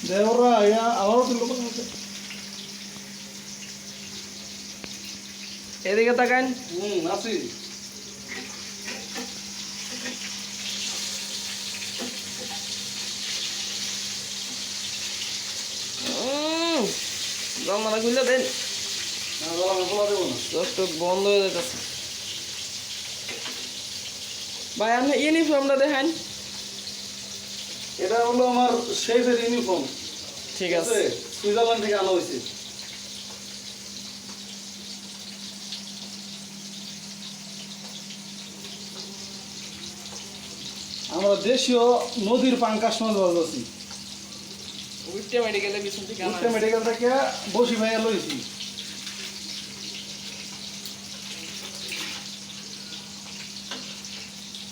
দেওরা ইয়া আবারও তুললো মধ্যে। এদিকে তাকান। আছি। জানলা খুলে দেন, না আমি খোলা দেবো না। দশ বন্ধ হয়ে যেতেছে। ভাই আপনি ইউনিফর্মটা দেখান। এটা হলো আমার শেফের ইউনিফর্ম। ঠিক আছে। সুইজারল্যান্ড থেকে আনা হয়েছে। আমরা দেশীয় নদীর পাঙ্কাশ মাছ বাজাচ্ছি। উইটে মেডিকেলে পিছন থেকে আনা উত্তর মেডিকেল থেকে বসি ভাইয়া লইছি।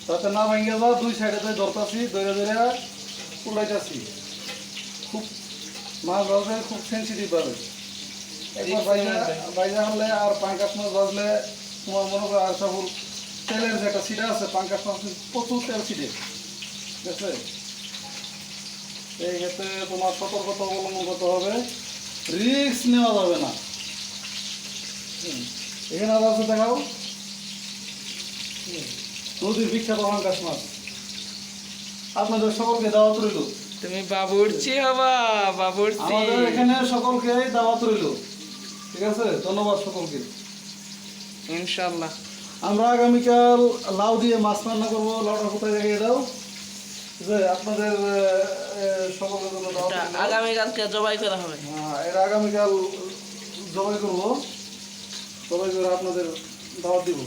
তাতে না ভেঙে যা দুই সাইডে ধরতাছি, ধরে ধরে উল্লাইতাছি। খুব মাছ বাজলে খুব সেন্সিটিভ ভাবে। একবার বাইজা হলে আর পাঙ্কাশ মাছ বাজলে তোমার মনে করো আর সব তেলের যে একটা সিডা আছে, পাঙ্কাশ মাছ প্রচুর তেল ছিটে, ঠিক আছে? এই ক্ষেত্রে তোমার সতর্কতা অবলম্বন করতে হবে, রিস্ক নেওয়া যাবে না। এখানে আর আছে দেখাও, নদীর বিখ্যাত পাঙ্কাশ মাছ। আপনাদের সকলকে দাওয়াত রইল। তুমি বাবুর্চি হবা, বাবুর্চি। আমাদের এখানে সকলকে দাওয়াত রইল, ঠিক আছে? ধন্যবাদ সকলকে। ইনশাআল্লাহ। আমরা আগামীকাল লাউ দিয়ে মাছ রান্না করবো। লাউটা কোথায় দেখিয়ে দাও, যে আপনাদের সকলের জন্য দাওয়াত রইল। আগামীকালকে জবাই করা হবে। হ্যাঁ, এটা আগামীকাল জবাই করবো, জবাই করে আপনাদের দাওয়াত দিব।